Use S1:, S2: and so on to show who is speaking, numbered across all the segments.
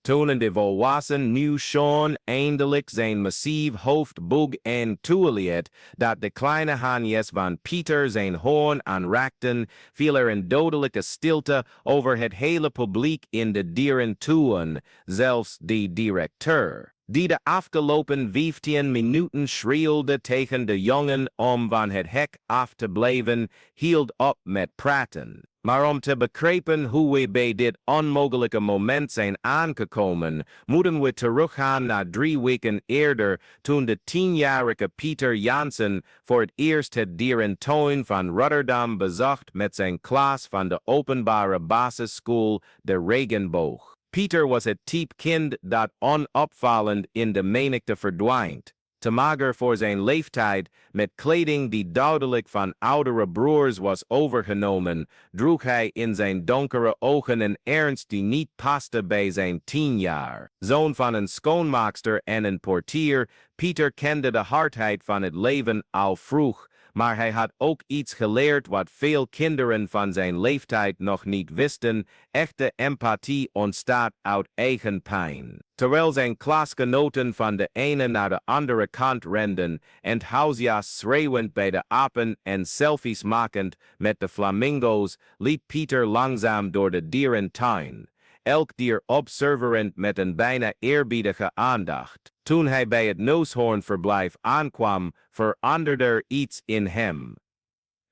S1: Toen de volwassen nu schon eindelijk zijn massief hoofd boog en toeliet dat de kleine handjes van Pieter zijn hoorn aanraakten, viel een dodelijke stilte over het hele publiek in de dierentuin, zelfs de directeur, die de afgelopen 15 minuten schreeuwde tegen de jongen om van het hek af te blijven, hield op met praten. Maar om te begrijpen hoe we bij dit onmogelijke moment zijn aangekomen, moeten we teruggaan naar 3 weken eerder, toen de 10-jarige Pieter Jansen voor het eerst het dierentuin van Rotterdam bezocht met zijn klas van de openbare basisschool De Regenboog. Pieter was het type kind dat onopvallend in de menigte verdwijnt. Te mager voor zijn leeftijd, met kleding die duidelijk van oudere broers was overgenomen, droeg hij in zijn donkere ogen een ernst die niet paste bij zijn 10 jaar. Zoon van een schoonmaakster en een portier, Pieter kende de hardheid van het leven al vroeg, maar hij had ook iets geleerd wat veel kinderen van zijn leeftijd nog niet wisten: echte empathie ontstaat uit eigen pijn. Terwijl zijn klasgenoten van de ene naar de andere kant renden, enthousiast schreeuwend bij de apen en selfies makend met de flamingo's, liep Pieter langzaam door de dierentuin, elk dier observerend met een bijna eerbiedige aandacht. Toen hij bij het neushoornverblijf aankwam, veranderde er iets in hem.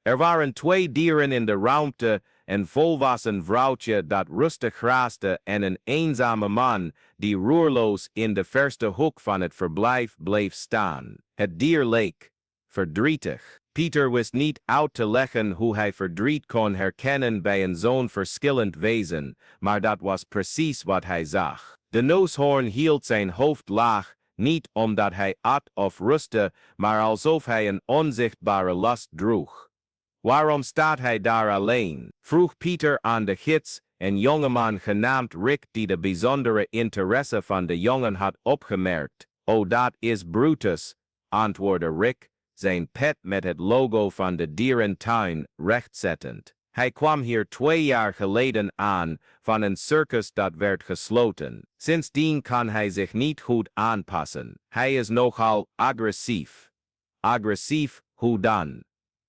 S1: Er waren 2 dieren in de ruimte, een volwassen vrouwtje dat rustig graaste en een eenzame man die roerloos in de verste hoek van het verblijf bleef staan. Het dier leek verdrietig. Pieter wist niet uit te leggen hoe hij verdriet kon herkennen bij een zo'n verschillend wezen, maar dat was precies wat hij zag. De neushoorn hield zijn hoofd laag, niet omdat hij at of rustte, maar alsof hij een onzichtbare last droeg. Waarom staat hij daar alleen? Vroeg Pieter aan de gids, een jongeman genaamd Rick die de bijzondere interesse van de jongen had opgemerkt. Oh, dat is Brutus, antwoordde Rick, zijn pet met het logo van de dierentuin rechtzettend. Hij kwam hier 2 jaar geleden aan, van een circus dat werd gesloten. Sindsdien kan hij zich niet goed aanpassen. Hij is nogal agressief. Agressief, hoe dan?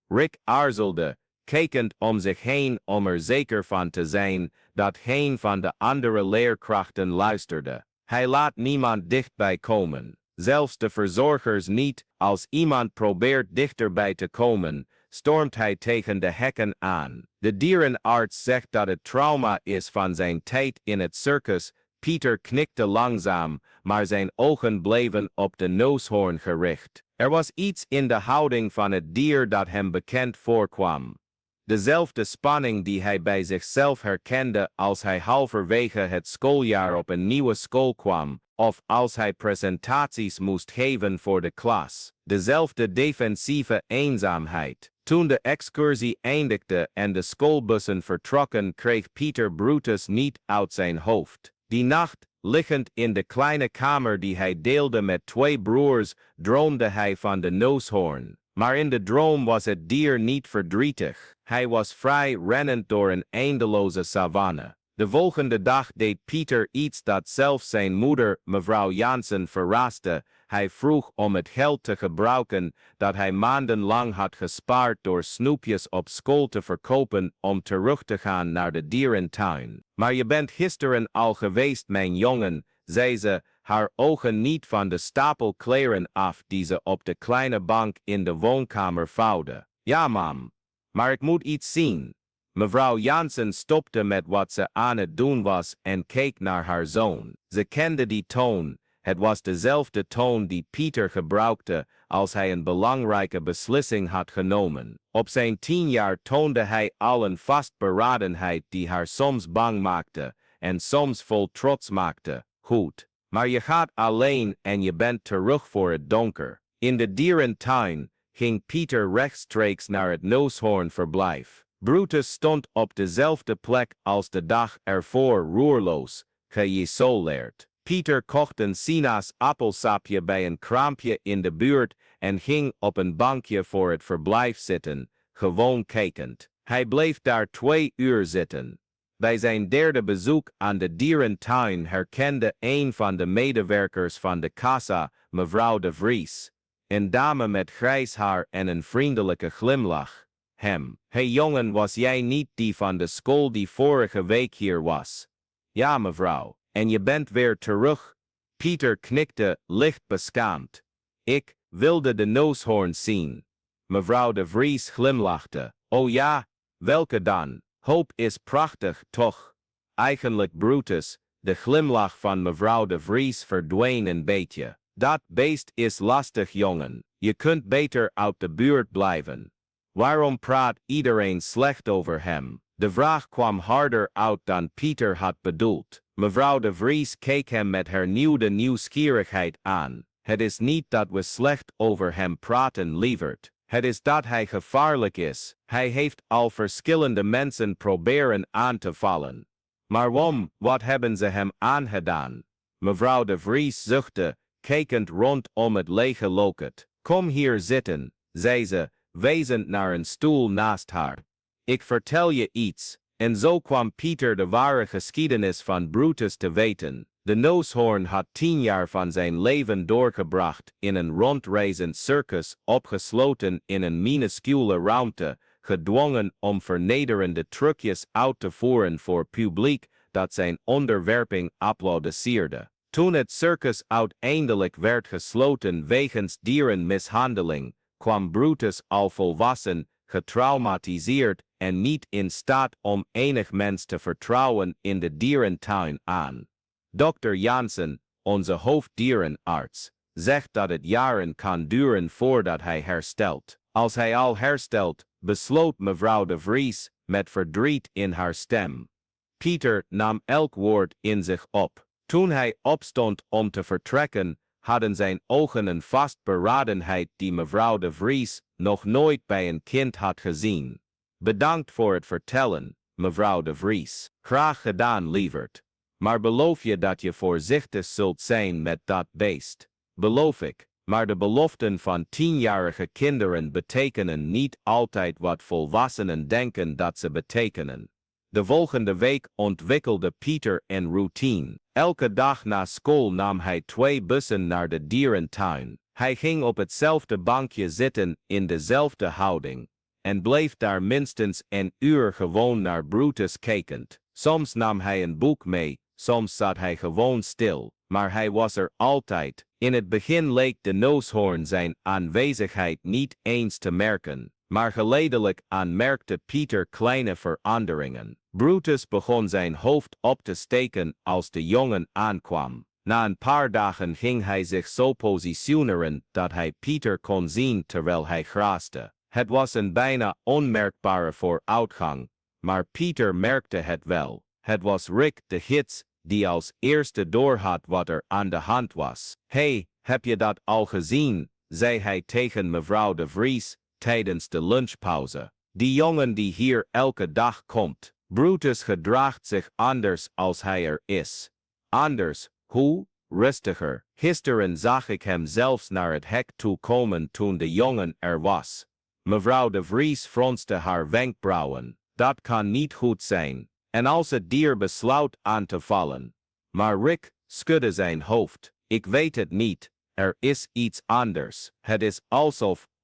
S1: Rick aarzelde, kijkend om zich heen om er zeker van te zijn dat geen van de andere leerkrachten luisterde. Hij laat niemand dichtbij komen, zelfs de verzorgers niet. Als iemand probeert dichterbij te komen, stormt hij tegen de hekken aan. De dierenarts zegt dat het trauma is van zijn tijd in het circus. Pieter knikte langzaam, maar zijn ogen bleven op de neushoorn gericht. Er was iets in de houding van het dier dat hem bekend voorkwam. Dezelfde spanning die hij bij zichzelf herkende als hij halverwege het schooljaar op een nieuwe school kwam, of als hij presentaties moest geven voor de klas. Dezelfde defensieve eenzaamheid. Toen de excursie eindigde en de schoolbussen vertrokken, kreeg Pieter Brutus niet uit zijn hoofd. Die nacht, liggend in de kleine kamer die hij deelde met 2 broers, droomde hij van de neushoorn. Maar in de droom was het dier niet verdrietig. Hij was vrij rennend door een eindeloze savanne. De volgende dag deed Pieter iets dat zelfs zijn moeder, mevrouw Jansen, verraste. Hij vroeg om het geld te gebruiken dat hij maandenlang had gespaard door snoepjes op school te verkopen om terug te gaan naar de dierentuin. Maar je bent gisteren al geweest, mijn jongen, zei ze, haar ogen niet van de stapel kleren af die ze op de kleine bank in de woonkamer vouwde. Ja, mam. Maar ik moet iets zien. Mevrouw Jansen stopte met wat ze aan het doen was en keek naar haar zoon. Ze kende die toon. Het was dezelfde toon die Pieter gebruikte als hij een belangrijke beslissing had genomen. Op zijn 10 jaar toonde hij al een vastberadenheid die haar soms bang maakte en soms vol trots maakte. Goed. Maar je gaat alleen en je bent terug voor het donker. In de dierentuin ging Pieter rechtstreeks naar het neushoornverblijf. Brutus stond op dezelfde plek als de dag ervoor, roerloos, geïsoleerd. Pieter kocht een sinaasappelsapje bij een kraampje in de buurt en ging op een bankje voor het verblijf zitten, gewoon kijkend. Hij bleef daar 2 uur zitten. Bij zijn derde bezoek aan de dierentuin herkende een van de medewerkers van de kassa, mevrouw de Vries, een dame met grijs haar en een vriendelijke glimlach, hem. Hey jongen, was jij niet die van de school die vorige week hier was? Ja mevrouw, en je bent weer terug? Pieter knikte, licht beschaamd. Ik wilde de neushoorn zien. Mevrouw de Vries glimlachte. Oh ja, welke dan? Hoop is prachtig, toch? Eigenlijk Brutus, de glimlach van mevrouw de Vries verdween een beetje. Dat beest is lastig jongen, je kunt beter uit de buurt blijven. Waarom praat iedereen slecht over hem? De vraag kwam harder uit dan Pieter had bedoeld. Mevrouw de Vries keek hem met hernieuwde nieuwsgierigheid aan. Het is niet dat we slecht over hem praten, lieverd. Het is dat hij gevaarlijk is. Hij heeft al verschillende mensen proberen aan te vallen. Maar wat hebben ze hem aangedaan? Mevrouw de Vries zuchtte, kijkend rondom het lege loket. Kom hier zitten, zei ze, wijzend naar een stoel naast haar. Ik vertel je iets. En zo kwam Pieter de ware geschiedenis van Brutus te weten. De neushoorn had 10 jaar van zijn leven doorgebracht in een rondreizend circus, opgesloten in een minuscule ruimte, gedwongen om vernederende trucjes uit te voeren voor publiek dat zijn onderwerping applaudisseerde. Toen het circus uiteindelijk werd gesloten wegens dierenmishandeling, kwam Brutus al volwassen, getraumatiseerd en niet in staat om enig mens te vertrouwen in de dierentuin aan. Dr. Jansen, onze hoofddierenarts, zegt dat het jaren kan duren voordat hij herstelt. Als hij al herstelt, besloot mevrouw de Vries, met verdriet in haar stem. Pieter nam elk woord in zich op. Toen hij opstond om te vertrekken, hadden zijn ogen een vastberadenheid die mevrouw de Vries nog nooit bij een kind had gezien. Bedankt voor het vertellen, mevrouw de Vries. Graag gedaan, lieverd. Maar beloof je dat je voorzichtig zult zijn met dat beest? Beloof ik, maar de beloften van 10-jarige kinderen betekenen niet altijd wat volwassenen denken dat ze betekenen. De volgende week ontwikkelde Pieter een routine. Elke dag na school nam hij 2 bussen naar de dierentuin. Hij ging op hetzelfde bankje zitten in dezelfde houding en bleef daar minstens een uur gewoon naar Brutus kijkend. Soms nam hij een boek mee, soms zat hij gewoon stil, maar hij was er altijd. In het begin leek de neushoorn zijn aanwezigheid niet eens te merken, maar geleidelijk aan merkte Pieter kleine veranderingen. Brutus begon zijn hoofd op te steken als de jongen aankwam. Na een paar dagen ging hij zich zo positioneren dat hij Pieter kon zien terwijl hij graaste. Het was een bijna onmerkbare vooruitgang, maar Pieter merkte het wel. Het was Rick, de gids, die als eerste doorhad wat er aan de hand was. Hey, heb je dat al gezien? Zei hij tegen mevrouw de Vries tijdens de lunchpauze. Die jongen die hier elke dag komt. Brutus gedraagt zich anders als hij er is. Anders, hoe? Rustiger. Gisteren zag ik hem zelfs naar het hek toe komen toen de jongen er was. Mevrouw de Vries fronste haar wenkbrauwen. Dat kan niet goed zijn. En als het dier besluit aan te vallen. Maar Rick schudde zijn hoofd. Ik weet het niet. Er is iets anders. Het is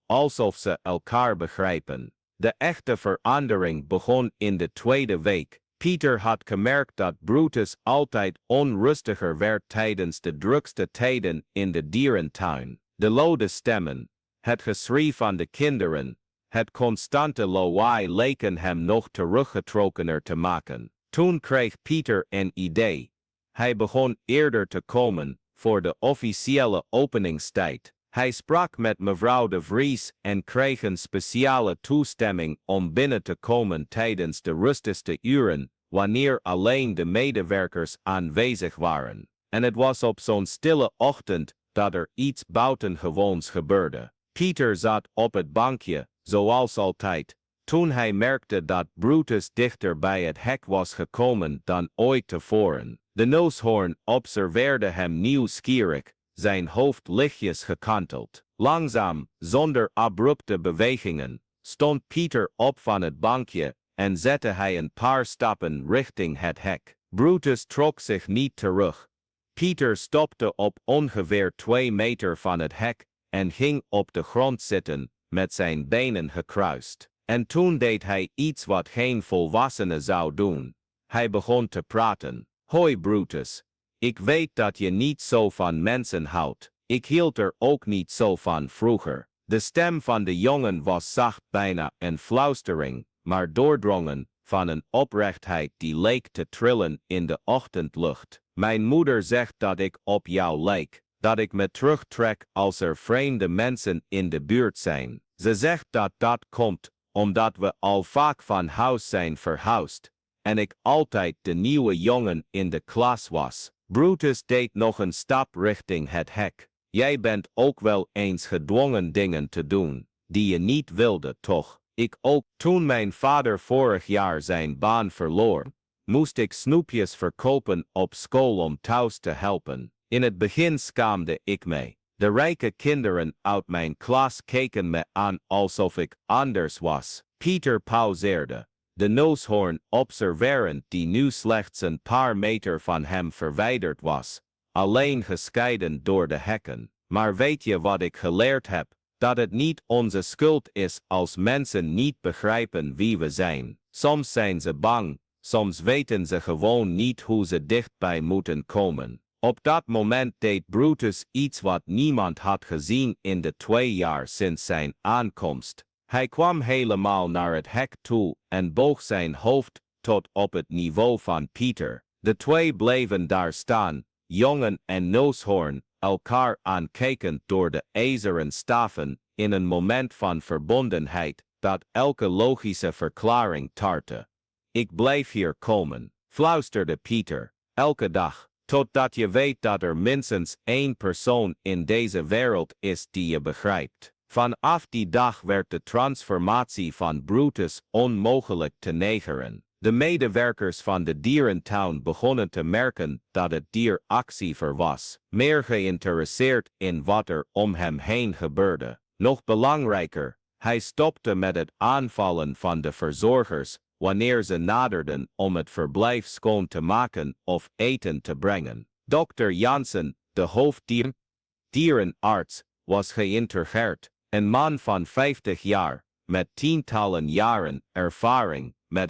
S1: alsof ze elkaar begrijpen. De echte verandering begon in de 2e week. Pieter had gemerkt dat Brutus altijd onrustiger werd tijdens de drukste tijden in de dierentuin. De luide stemmen, het geschreeuw van de kinderen, het constante lawaai leken hem nog teruggetrokkener te maken. Toen kreeg Pieter een idee. Hij begon eerder te komen voor de officiële openingstijd. Hij sprak met mevrouw de Vries en kreeg een speciale toestemming om binnen te komen tijdens de rustigste uren, wanneer alleen de medewerkers aanwezig waren. En het was op zo'n stille ochtend dat er iets buitengewoons gebeurde. Pieter zat op het bankje, zoals altijd, toen hij merkte dat Brutus dichter bij het hek was gekomen dan ooit tevoren. De neushoorn observeerde hem nieuwsgierig, zijn hoofd lichtjes gekanteld. Langzaam, zonder abrupte bewegingen, stond Pieter op van het bankje en zette hij een paar stappen richting het hek. Brutus trok zich niet terug. Pieter stopte op ongeveer 2 meter van het hek en ging op de grond zitten, met zijn benen gekruist. En toen deed hij iets wat geen volwassene zou doen. Hij begon te praten. Hoi Brutus. Ik weet dat je niet zo van mensen houdt. Ik hield er ook niet zo van vroeger. De stem van de jongen was zacht, bijna een fluistering, maar doordrongen van een oprechtheid die leek te trillen in de ochtendlucht. Mijn moeder zegt dat ik op jou lijk, dat ik me terugtrek als er vreemde mensen in de buurt zijn. Ze zegt dat dat komt omdat we al vaak van huis zijn verhuisd en ik altijd de nieuwe jongen in de klas was. Brutus deed nog een stap richting het hek. Jij bent ook wel eens gedwongen dingen te doen die je niet wilde, toch? Ik ook. Toen mijn vader vorig jaar zijn baan verloor, moest ik snoepjes verkopen op school om thuis te helpen. In het begin schaamde ik me. De rijke kinderen uit mijn klas keken me aan alsof ik anders was. Pieter pauzeerde, de neushoorn observerend die nu slechts een paar meter van hem verwijderd was, alleen gescheiden door de hekken. Maar weet je wat ik geleerd heb? Dat het niet onze schuld is als mensen niet begrijpen wie we zijn. Soms zijn ze bang, soms weten ze gewoon niet hoe ze dichtbij moeten komen. Op dat moment deed Brutus iets wat niemand had gezien in de 2 jaar sinds zijn aankomst. Hij kwam helemaal naar het hek toe en boog zijn hoofd tot op het niveau van Pieter. De twee bleven daar staan, jongen en neushoorn, elkaar aankijkend door de ijzeren staven, in een moment van verbondenheid dat elke logische verklaring tartte. Ik blijf hier komen, fluisterde Pieter, elke dag, totdat je weet dat er minstens 1 persoon in deze wereld is die je begrijpt. Vanaf die dag werd de transformatie van Brutus onmogelijk te negeren. De medewerkers van de dierentuin begonnen te merken dat het dier actiever was, meer geïnteresseerd in wat er om hem heen gebeurde. Nog belangrijker, hij stopte met het aanvallen van de verzorgers wanneer ze naderden om het verblijf schoon te maken of eten te brengen. Dr. Jansen, de hoofddierenarts, was geïntegreerd, een man van 50 jaar, met tientallen jaren ervaring met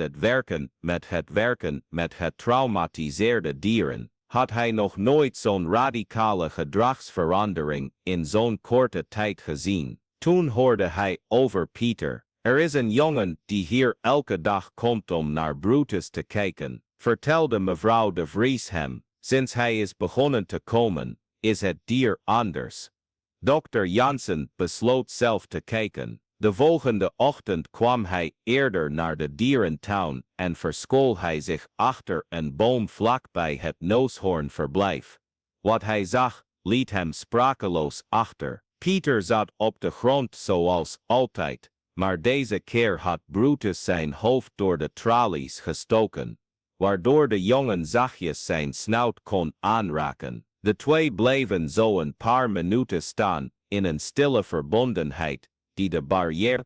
S1: het werken met getraumatiseerde dieren, had hij nog nooit zo'n radicale gedragsverandering in zo'n korte tijd gezien. Toen hoorde hij over Pieter. Er is een jongen die hier elke dag komt om naar Brutus te kijken, vertelde mevrouw de Vries hem. Sinds hij is begonnen te komen, is het dier anders. Dr. Jansen besloot zelf te kijken. De volgende ochtend kwam hij eerder naar de dierentuin en verschool hij zich achter een boom vlakbij het neushoornverblijf. Wat hij zag, liet hem sprakeloos achter. Pieter zat op de grond zoals altijd, maar deze keer had Brutus zijn hoofd door de tralies gestoken, waardoor de jongen zachtjes zijn snout kon aanraken. De twee bleven zo een paar minuten staan, in een stille verbondenheid, die de barrière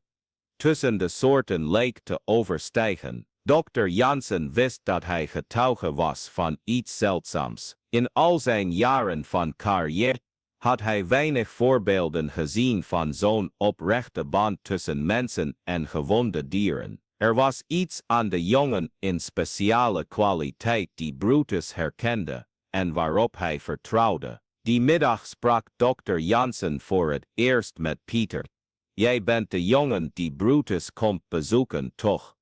S1: tussen de soorten leek te overstijgen. Dr. Jansen wist dat hij getuige was van iets zeldzaams. In al zijn jaren van carrière had hij weinig voorbeelden gezien van zo'n oprechte band tussen mensen en gewonde dieren. Er was iets aan de jongen in speciale kwaliteit die Brutus herkende en waarop hij vertrouwde. Die middag sprak Dr. Jansen voor het eerst met Pieter. Jij bent de jongen die Brutus komt bezoeken, toch?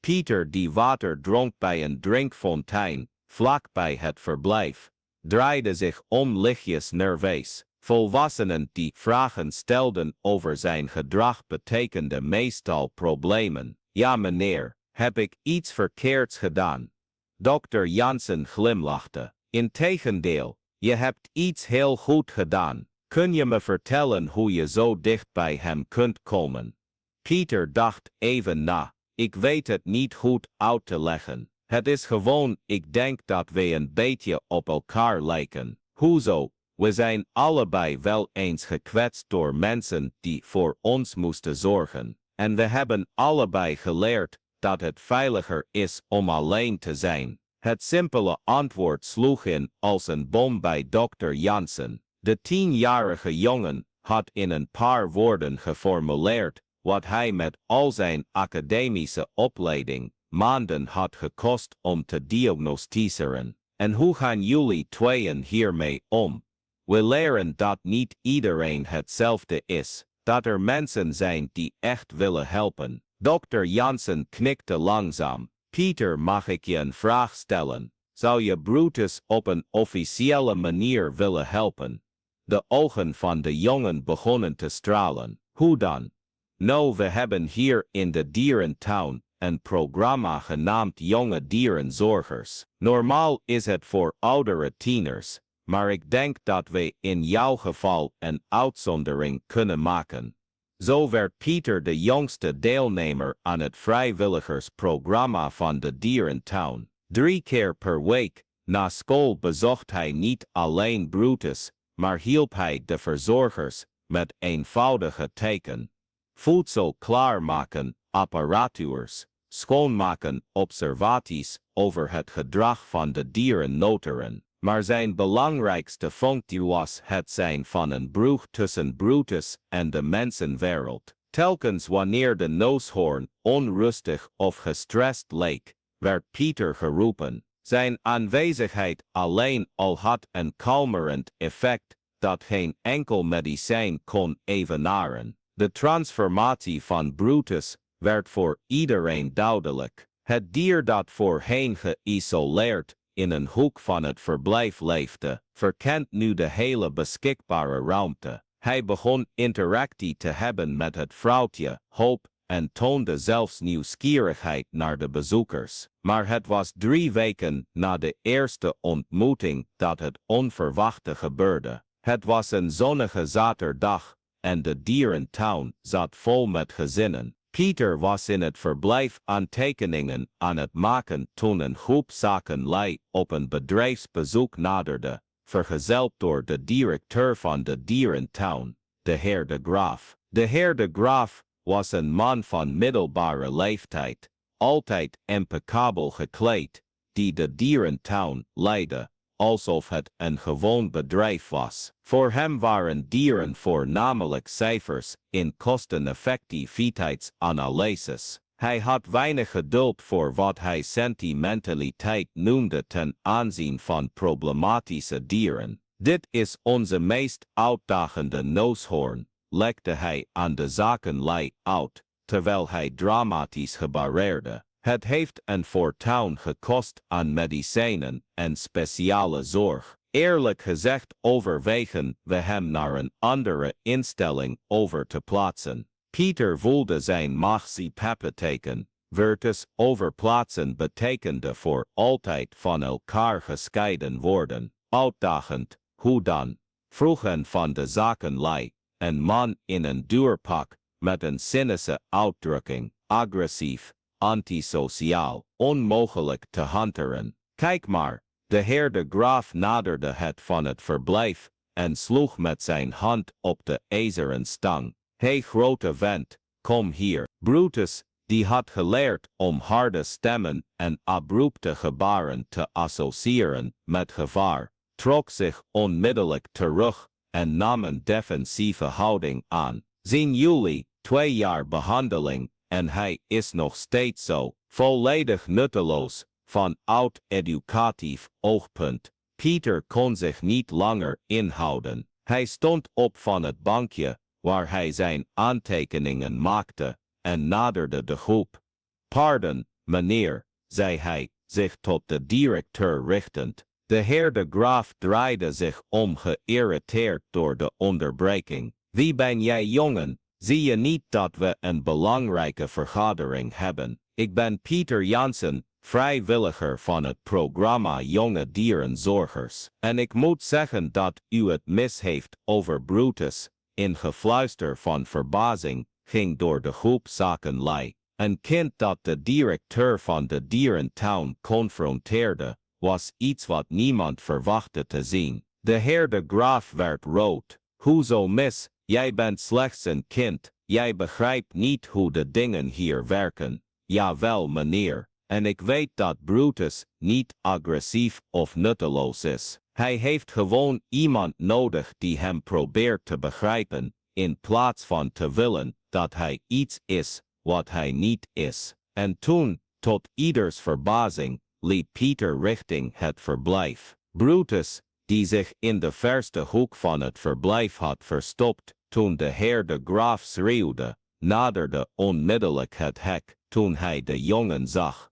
S1: Pieter, die water dronk bij een drinkfontein, vlak bij het verblijf, draaide zich om lichtjes nerveus. Volwassenen die vragen stelden over zijn gedrag betekenden meestal problemen. Ja meneer, heb ik iets verkeerds gedaan? Dr. Jansen glimlachte. Integendeel, je hebt iets heel goed gedaan. Kun je me vertellen hoe je zo dicht bij hem kunt komen? Pieter dacht even na. Ik weet het niet goed uit te leggen. Het is gewoon, ik denk dat we een beetje op elkaar lijken. Hoezo? We zijn allebei wel eens gekwetst door mensen die voor ons moesten zorgen. En we hebben allebei geleerd dat het veiliger is om alleen te zijn. Het simpele antwoord sloeg in als een bom bij dokter Jansen. De 10-jarige jongen had in een paar woorden geformuleerd wat hij met al zijn academische opleiding maanden had gekost om te diagnosticeren. En hoe gaan jullie tweeën hiermee om? We leren dat niet iedereen hetzelfde is, dat er mensen zijn die echt willen helpen. Dr. Jansen knikte langzaam. Pieter, mag ik je een vraag stellen? Zou je Brutus op een officiële manier willen helpen? De ogen van de jongen begonnen te stralen. Hoe dan? Nou, we hebben hier in de dierentuin een programma genaamd Jonge Dierenzorgers. Normaal is het voor oudere tieners, maar ik denk dat we in jouw geval een uitzondering kunnen maken. Zo werd Pieter de jongste deelnemer aan het vrijwilligersprogramma van de dierentuin. 3 keer per week na school bezocht hij niet alleen Brutus, maar hielp hij de verzorgers met eenvoudige taken. Voedsel klaarmaken, apparatuurs, schoonmaken, observaties over het gedrag van de dieren noteren. Maar zijn belangrijkste functie was het zijn van een brug tussen Brutus en de mensenwereld. Telkens wanneer de neushoorn onrustig of gestrest leek, werd Pieter geroepen. Zijn aanwezigheid alleen al had een kalmerend effect dat geen enkel medicijn kon evenaren. De transformatie van Brutus werd voor iedereen duidelijk. Het dier dat voorheen geïsoleerd in een hoek van het verblijf leefde, verkent nu de hele beschikbare ruimte. Hij begon interactie te hebben met het vrouwtje, hoop, en toonde zelfs nieuwsgierigheid naar de bezoekers. Maar het was 3 weken na de eerste ontmoeting dat het onverwachte gebeurde. Het was een zonnige zaterdag en de dierentuin zat vol met gezinnen. Pieter was in het verblijf aantekeningen aan het maken toen een groep zakenlui op een bedrijfsbezoek naderde, vergezeld door de directeur van de dierentuin, de heer de Graaf. De heer de Graaf was een man van middelbare leeftijd, altijd impeccabel gekleed, die de dierentuin leidde, alsof het een gewoon bedrijf was. Voor hem waren dieren voornamelijk cijfers in kosteneffectiviteitsanalyses. Hij had weinig geduld voor wat hij sentimentaliteit noemde ten aanzien van problematische dieren. Dit is onze meest uitdagende neushoorn, legde hij aan de zakenlui uit, terwijl hij dramatisch gebareerde. Het heeft een fortuin gekost aan medicijnen en speciale zorg. Eerlijk gezegd overwegen we hem naar een andere instelling over te plaatsen. Pieter voelde zijn maagziepeppen teken. Virtus overplaatsen betekende voor altijd van elkaar gescheiden worden. Uitdagend, hoe dan? Vroegen van de zakenlui. Een man in een duurpak, met een cynische uitdrukking, agressief, antisociaal, onmogelijk te hanteren. Kijk maar, de heer de Graaf naderde het van het verblijf en sloeg met zijn hand op de ijzeren stang. Hey grote vent, kom hier. Brutus, die had geleerd om harde stemmen en abrupte gebaren te associëren met gevaar, trok zich onmiddellijk terug en nam een defensieve houding aan. Zien jullie, 2 jaar behandeling, en hij is nog steeds zo, volledig nutteloos, van oud-educatief oogpunt. Pieter kon zich niet langer inhouden. Hij stond op van het bankje, waar hij zijn aantekeningen maakte, en naderde de groep. Pardon, meneer, zei hij, zich tot de directeur richtend. De heer de Graaf draaide zich om geïrriteerd door de onderbreking. Wie ben jij, jongen? Zie je niet dat we een belangrijke vergadering hebben? Ik ben Pieter Jansen, vrijwilliger van het programma Jonge Dierenzorgers. En ik moet zeggen dat u het mis heeft over Brutus. In gefluister van verbazing ging door de groep zakenlui. Een kind dat de directeur van de dierentuin confronteerde, was iets wat niemand verwachtte te zien. De heer de Graaf werd rood. Hoezo mis? Jij bent slechts een kind. Jij begrijpt niet hoe de dingen hier werken. jawel meneer. En ik weet dat Brutus niet agressief of nutteloos is. Hij heeft gewoon iemand nodig die hem probeert te begrijpen, in plaats van te willen dat hij iets is wat hij niet is. En toen, tot ieders verbazing, liep Pieter richting het verblijf. Brutus, die zich in de verste hoek van het verblijf had verstopt, toen de heer de Graaf schreeuwde, naderde onmiddellijk het hek, toen hij de jongen zag.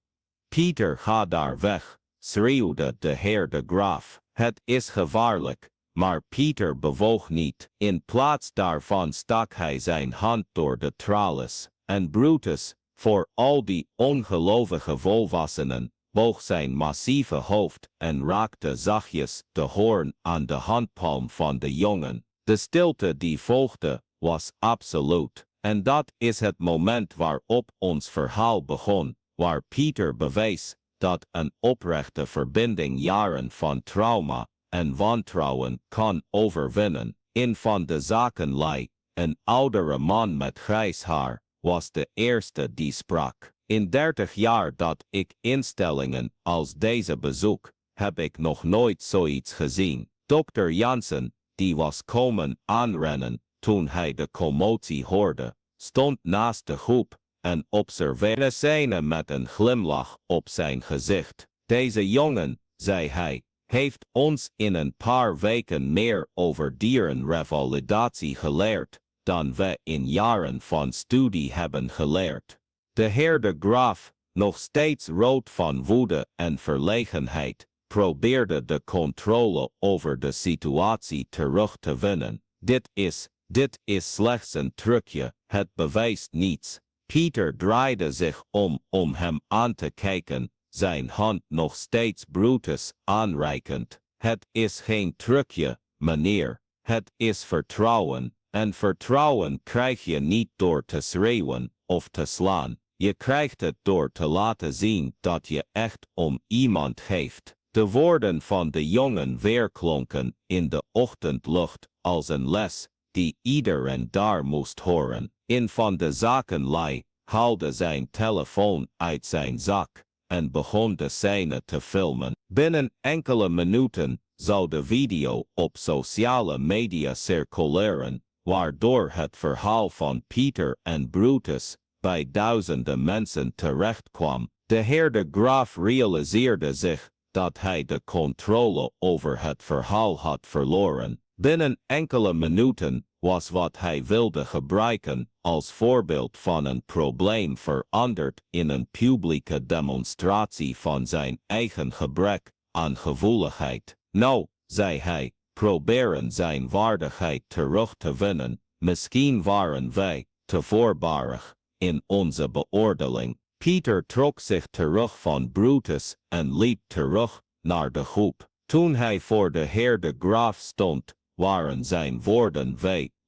S1: Pieter, ga daar weg, schreeuwde de heer de Graaf. Het is gevaarlijk. Maar Pieter bewoog niet. In plaats daarvan stak hij zijn hand door de tralies. En Brutus, voor al die ongelovige volwassenen, boog zijn massieve hoofd en raakte zachtjes de hoorn aan de handpalm van de jongen. De stilte die volgde was absoluut. En dat is het moment waarop ons verhaal begon, waar Pieter bewees dat een oprechte verbinding jaren van trauma en wantrouwen kan overwinnen. In van de zakenlei, een oudere man met grijs haar, was de eerste die sprak. In 30 jaar dat ik instellingen als deze bezoek, heb ik nog nooit zoiets gezien. Dokter Jansen, die was komen aanrennen toen hij de commotie hoorde, stond naast de groep en observeerde de scène met een glimlach op zijn gezicht. Deze jongen, zei hij, heeft ons in een paar weken meer over dierenrevalidatie geleerd dan we in jaren van studie hebben geleerd. De heer de Graaf, nog steeds rood van woede en verlegenheid, probeerde de controle over de situatie terug te winnen. Dit is slechts een trucje, het bewijst niets. Pieter draaide zich om hem aan te kijken, zijn hand nog steeds Brutus aanreikend. Het is geen trucje, meneer. Het is vertrouwen. En vertrouwen krijg je niet door te schreeuwen of te slaan. Je krijgt het door te laten zien dat je echt om iemand geeft. De woorden van de jongen weerklonken in de ochtendlucht als een les die iedereen daar moest horen. In van de zakenlei haalde zijn telefoon uit zijn zak en begon de scène te filmen. Binnen enkele minuten zou de video op sociale media circuleren, waardoor het verhaal van Pieter en Brutus bij duizenden mensen terechtkwam. De heer de Graaf realiseerde zich dat hij de controle over het verhaal had verloren. Binnen enkele minuten was wat hij wilde gebruiken als voorbeeld van een probleem veranderd in een publieke demonstratie van zijn eigen gebrek aan gevoeligheid. Nou, zei hij, proberen zijn waardigheid terug te winnen. Misschien waren wij te voorbarig in onze beoordeling. Pieter trok zich terug van Brutus en liep terug naar de groep. Toen hij voor de heer de Graaf stond, waren zijn woorden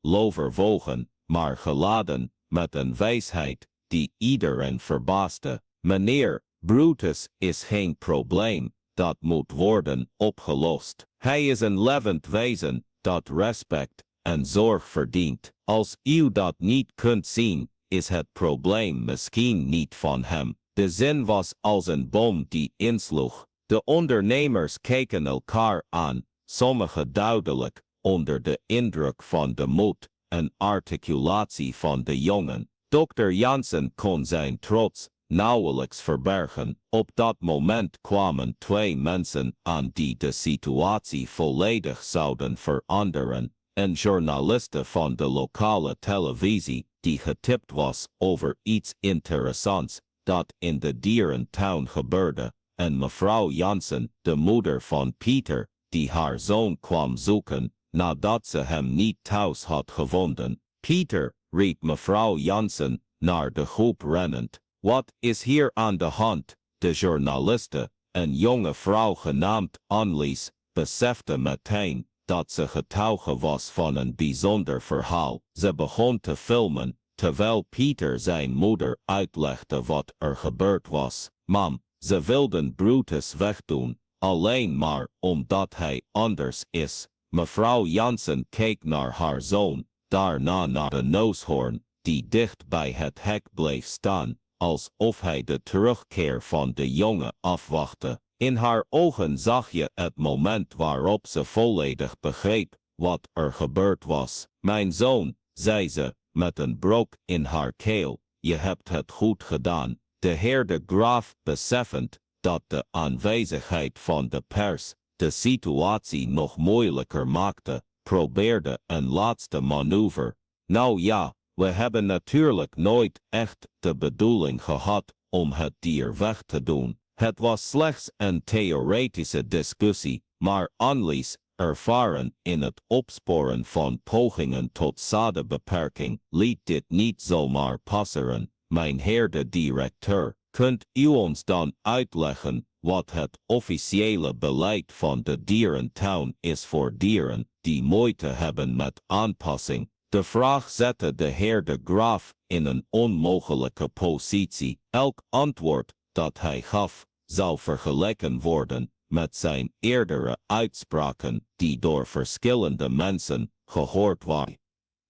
S1: overwogen, maar geladen met een wijsheid die iedereen verbaasde. Meneer, Brutus is geen probleem, dat moet worden opgelost. Hij is een levend wezen dat respect en zorg verdient. Als u dat niet kunt zien, is het probleem misschien niet van hem. De zin was als een bom die insloeg. De ondernemers keken elkaar aan, sommigen duidelijk, onder de indruk van de moed en articulatie van de jongen. Dokter Jansen kon zijn trots nauwelijks verbergen. Op dat moment kwamen 2 mensen aan die de situatie volledig zouden veranderen. Een journaliste van de lokale televisie die getipt was over iets interessants dat in de dierentuin gebeurde. En mevrouw Jansen, de moeder van Pieter, die haar zoon kwam zoeken nadat ze hem niet thuis had gevonden. Pieter, riep mevrouw Jansen naar de groep rennend. Wat is hier aan de hand? De journaliste, een jonge vrouw genaamd Annelies, besefte meteen dat ze getuige was van een bijzonder verhaal. Ze begon te filmen, terwijl Pieter zijn moeder uitlegde wat er gebeurd was. Mam, ze wilden Brutus wegdoen, alleen maar omdat hij anders is. Mevrouw Jansen keek naar haar zoon, daarna naar de neushoorn, die dicht bij het hek bleef staan,
S2: alsof hij de terugkeer van de jongen afwachtte. In haar ogen zag je het moment waarop ze volledig begreep wat er gebeurd was. Mijn zoon, zei ze, met een brok in haar keel, je hebt het goed gedaan. De heer de Graaf, beseffend dat de aanwezigheid van de pers de situatie nog moeilijker maakte, probeerde een laatste manoeuvre. Nou ja, we hebben natuurlijk nooit echt de bedoeling gehad om het dier weg te doen. Het was slechts een theoretische discussie, maar Annelies, ervaren in het opsporen van pogingen tot zadenbeperking, liet dit niet zomaar passeren. Mijn heer de directeur, kunt u ons dan uitleggen wat het officiële beleid van de dierentuin is voor dieren die moeite hebben met aanpassing? De vraag zette de heer de Graaf in een onmogelijke positie. Elk antwoord dat hij gaf zou vergeleken worden met zijn eerdere uitspraken die door verschillende mensen gehoord waren.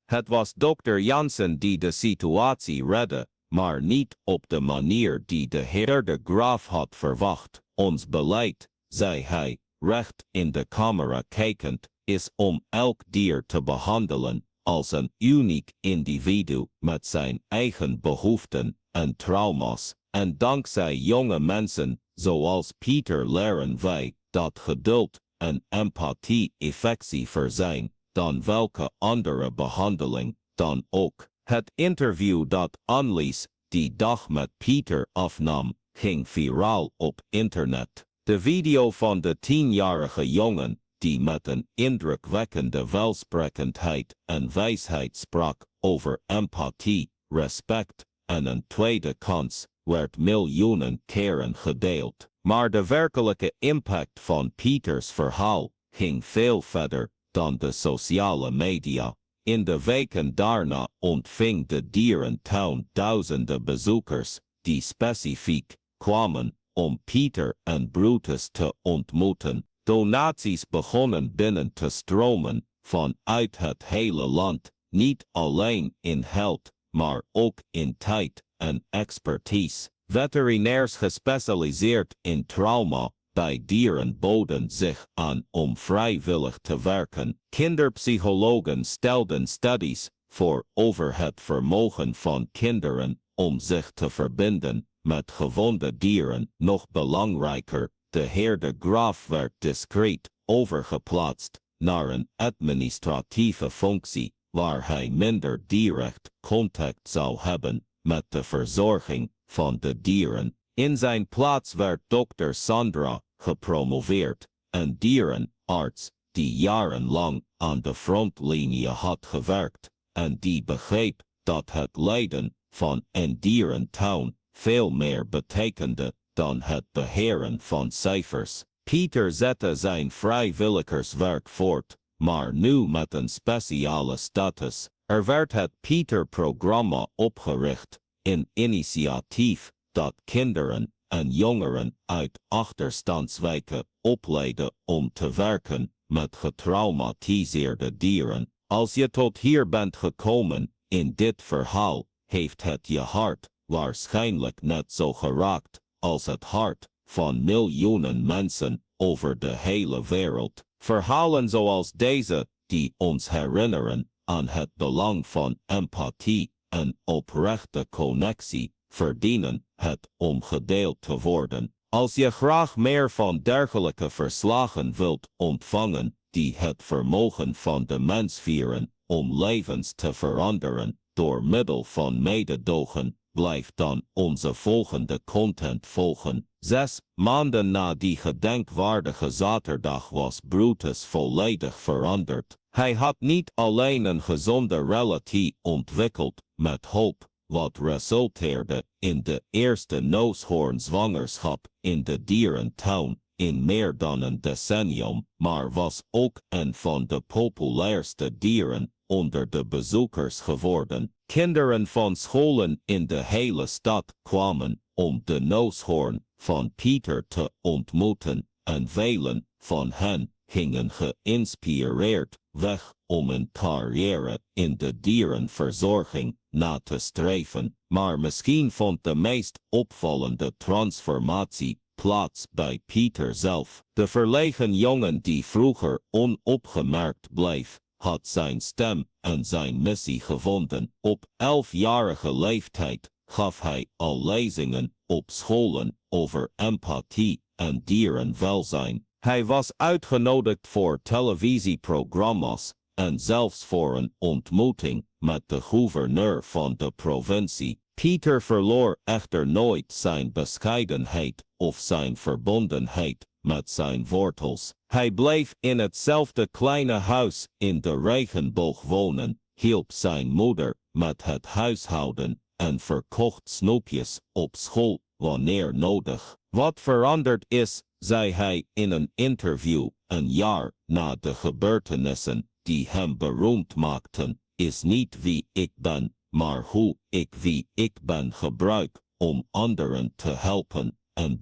S2: Het was dokter Jansen die de situatie redde, maar niet op de manier die de heer de Graaf had verwacht. Ons beleid, zei hij, recht in de camera kijkend, is om elk dier te behandelen als een uniek individu met zijn eigen behoeften en trauma's. En dankzij jonge mensen zoals Pieter leren wij dat geduld en empathie effectiever zijn dan welke andere behandeling dan ook. Het interview dat Annelies die dag met Pieter afnam, ging viraal op internet. De video van de 10-jarige jongen die met een indrukwekkende welsprekendheid en wijsheid sprak over empathie, respect en een tweede kans, werd miljoenen keren gedeeld. Maar de werkelijke impact van Pieters verhaal ging veel verder dan de sociale media. In de weken daarna ontving de dierentuin duizenden bezoekers die specifiek kwamen om Pieter en Brutus te ontmoeten. Donaties begonnen binnen te stromen vanuit het hele land, niet alleen in geld, maar ook in tijd en expertise. Veterinairs gespecialiseerd in trauma bij dieren boden zich aan om vrijwillig te werken. Kinderpsychologen stelden studies voor over het vermogen van kinderen om zich te verbinden met gewonde dieren. Nog belangrijker, de heer de Graaf werd discreet overgeplaatst naar een administratieve functie, waar hij minder direct contact zou hebben met de verzorging van de dieren. In zijn plaats werd dokter Sandra gepromoveerd, een dierenarts die jarenlang aan de frontlinie had gewerkt en die begreep dat het leiden van een dierentuin veel meer betekende dan het beheren van cijfers. Pieter zette zijn vrijwilligerswerk voort, maar nu met een speciale status. Er werd het Pieter-programma opgericht, een initiatief dat kinderen en jongeren uit achterstandswijken opleidde om te werken met getraumatiseerde dieren. Als je tot hier bent gekomen in dit verhaal, heeft het je hart waarschijnlijk net zo geraakt als het hart van miljoenen mensen over de hele wereld. Verhalen zoals deze die ons herinneren aan het belang van empathie en oprechte connectie verdienen het om gedeeld te worden. Als je graag meer van dergelijke verslagen wilt ontvangen die het vermogen van de mens vieren om levens te veranderen door middel van mededogen, blijf dan onze volgende content volgen. 6 maanden na die gedenkwaardige zaterdag was Brutus volledig veranderd. Hij had niet alleen een gezonde relatie ontwikkeld met hoop, wat resulteerde in de eerste neushoornzwangerschap in de dierentuin in meer dan een decennium, maar was ook een van de populairste dieren onder de bezoekers geworden. Kinderen van scholen in de hele stad kwamen om de neushoorn van Pieter te ontmoeten en velen van hen gingen geïnspireerd weg om een carrière in de dierenverzorging na te streven, maar misschien vond de meest opvallende transformatie plaats bij Pieter zelf. De verlegen jongen die vroeger onopgemerkt bleef, had zijn stem en zijn missie gevonden. Op 11-jarige leeftijd gaf hij al lezingen op scholen over empathie en dierenwelzijn. Hij was uitgenodigd voor televisieprogramma's en zelfs voor een ontmoeting met de gouverneur van de provincie. Pieter verloor echter nooit zijn bescheidenheid of zijn verbondenheid met zijn wortels. Hij bleef in hetzelfde kleine huis in de regenboog wonen, hielp zijn moeder met het huishouden en verkocht snoepjes op school wanneer nodig. Wat veranderd is, zei hij in een interview een jaar na de gebeurtenissen die hem beroemd maakten, is niet wie ik ben, maar hoe ik wie ik ben gebruik om anderen te helpen. En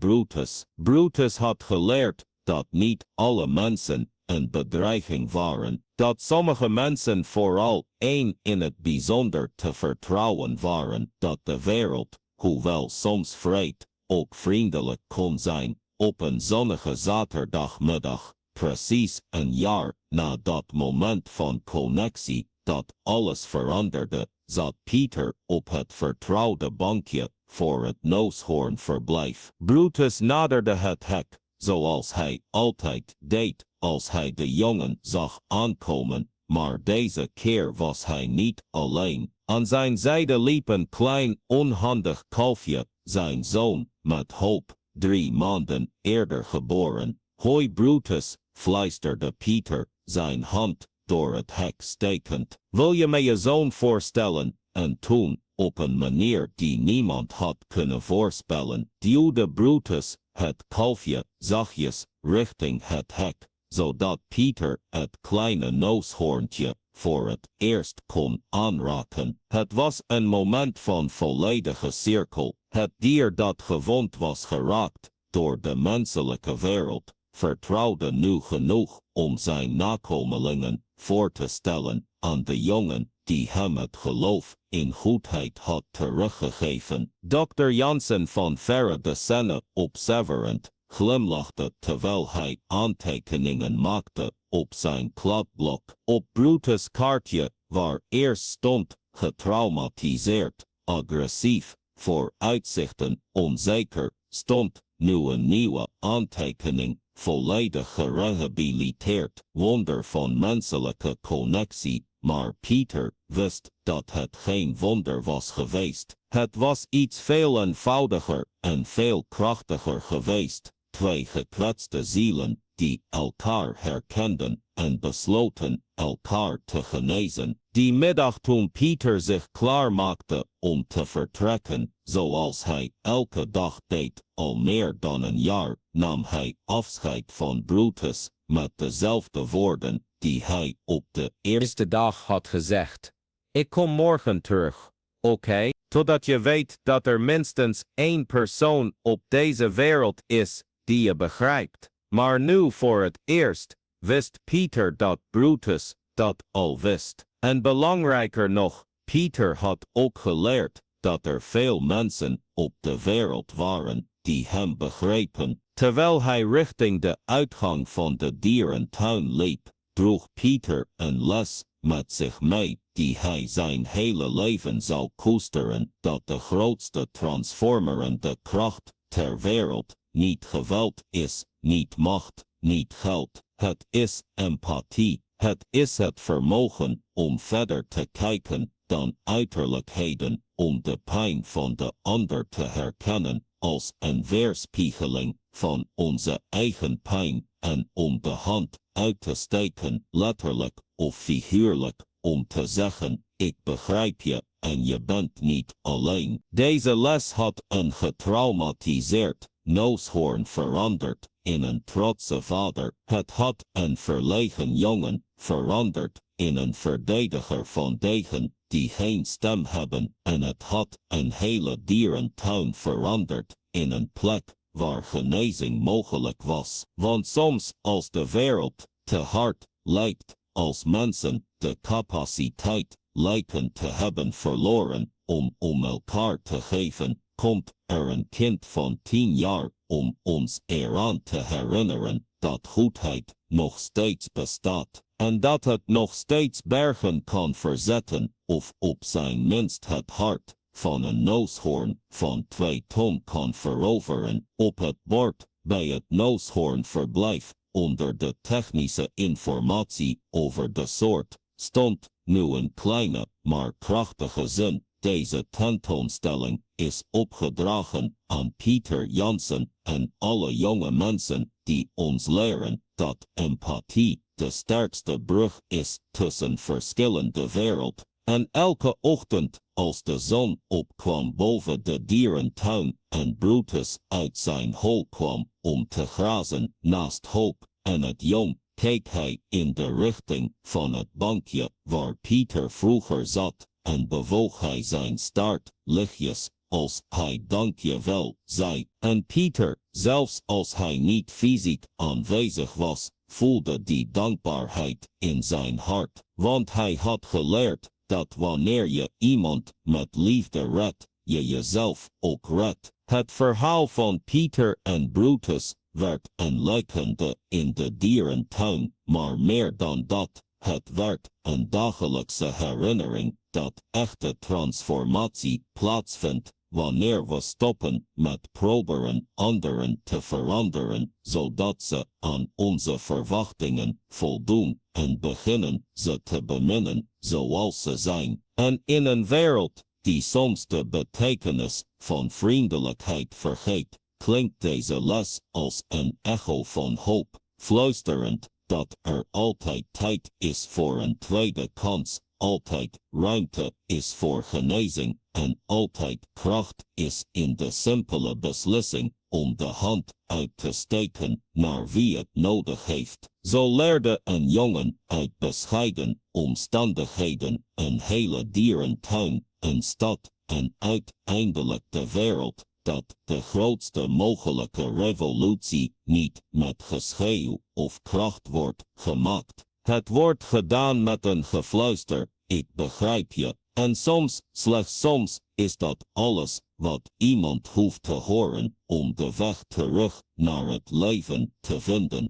S2: Brutus had geleerd dat niet alle mensen een bedreiging waren, dat sommige mensen vooral één in het bijzonder te vertrouwen waren, dat de wereld, hoewel soms vreed, ook vriendelijk kon zijn. Op een zonnige zaterdagmiddag, precies een jaar na dat moment van connectie, dat alles veranderde, zat Pieter op het vertrouwde bankje voor het neushoornverblijf. Brutus naderde het hek, zoals hij altijd deed als hij de jongen zag aankomen, maar deze keer was hij niet alleen. Aan zijn zijde liep een klein, onhandig kalfje, zijn zoon, met hoop, 3 maanden eerder geboren. Hoi Brutus, fluisterde Pieter, zijn hand door het hek stekend. Wil je me je zoon voorstellen? En toen, op een manier die niemand had kunnen voorspellen, duwde Brutus het kalfje zachtjes richting het hek, zodat Pieter het kleine neushoorntje voor het eerst kon aanraken. Het was een moment van volledige cirkel. Het dier dat gewond was geraakt door de menselijke wereld, vertrouwde nu genoeg om zijn nakomelingen voor te stellen aan de jongen die hem het geloof in goedheid had teruggegeven. Dr. Jansen van verre de scène observerend glimlachte terwijl hij aantekeningen maakte op zijn kladblok. Op Brutus' kaartje, waar eerst stond getraumatiseerd, agressief, vooruitzichten onzeker, stond nu een nieuwe aantekening, volledig gerehabiliteerd, wonder van menselijke connectie. Maar Pieter wist dat het geen wonder was geweest. Het was iets veel eenvoudiger en veel krachtiger geweest. 2 gekwetste zielen die elkaar herkenden en besloten elkaar te genezen. Die middag toen Pieter zich klaarmaakte om te vertrekken, zoals hij elke dag deed, al meer dan een jaar, nam hij afscheid van Brutus met dezelfde woorden die hij op de eerste dag had gezegd. Ik kom morgen terug, oké? Totdat je weet dat er minstens 1 persoon op deze wereld is die je begrijpt. Maar nu voor het eerst wist Pieter dat Brutus dat al wist. En belangrijker nog, Pieter had ook geleerd dat er veel mensen op de wereld waren die hem begrepen. Terwijl hij richting de uitgang van de dierentuin liep, droeg Pieter een les met zich mee die hij zijn hele leven zou koesteren, dat de grootste transformerende kracht ter wereld niet geweld is, niet macht, niet geld. Het is empathie. Het is het vermogen om verder te kijken dan uiterlijkheden, om de pijn van de ander te herkennen als een weerspiegeling van onze eigen pijn en om de hand uit te steken, letterlijk of figuurlijk, om te zeggen, ik begrijp je en je bent niet alleen. Deze les had een getraumatiseerd neushoorn veranderd in een trotse vader. Het had een verlegen jongen veranderd in een verdediger van degen die geen stem hebben en het had een hele dierentuin veranderd in een plek waar genezing mogelijk was. Want soms als de wereld te hard lijkt als mensen de capaciteit lijken te hebben verloren om elkaar te geven, komt er een kind van 10 jaar om ons eraan te herinneren dat goedheid nog steeds bestaat en dat het nog steeds bergen kan verzetten of op zijn minst het hart van een neushoorn van 2 ton kan veroveren. Op het bord bij het neushoornverblijf onder de technische informatie over de soort stond nu een kleine maar krachtige zin. Deze tentoonstelling is opgedragen aan Pieter Jansen en alle jonge mensen die ons leren dat empathie de sterkste brug is tussen verschillende wereld. En elke ochtend als de zon opkwam boven de dierentuin en Brutus uit zijn hol kwam om te grazen naast Hoop en het jong, keek hij in de richting van het bankje waar Pieter vroeger zat en bewoog hij zijn staart lichtjes als hij dankjewel zei. En Pieter, zelfs als hij niet fysiek aanwezig was, voelde die dankbaarheid in zijn hart, want hij had geleerd dat wanneer je iemand met liefde redt, je jezelf ook redt. Het verhaal van Pieter en Brutus werd een lekende in de dierentuin, maar meer dan dat, het werd een dagelijkse herinnering dat echte transformatie plaatsvindt wanneer we stoppen met proberen anderen te veranderen, zodat ze aan onze verwachtingen voldoen en beginnen ze te beminnen zoals ze zijn. En in een wereld die soms de betekenis van vriendelijkheid vergeet, klinkt deze les als een echo van hoop, fluisterend dat er altijd tijd is voor een tweede kans, altijd ruimte is voor genezing en altijd kracht is in de simpele beslissing om de hand uit te steken naar wie het nodig heeft. Zo leerde een jongen uit bescheiden omstandigheden een hele dierentuin, een stad en uiteindelijk de wereld, dat de grootste mogelijke revolutie niet met geschreeuw of kracht wordt gemaakt. Het wordt gedaan met een gefluister, ik begrijp je, en soms, slechts soms, is dat alles wat iemand hoeft te horen om de weg terug naar het leven te vinden.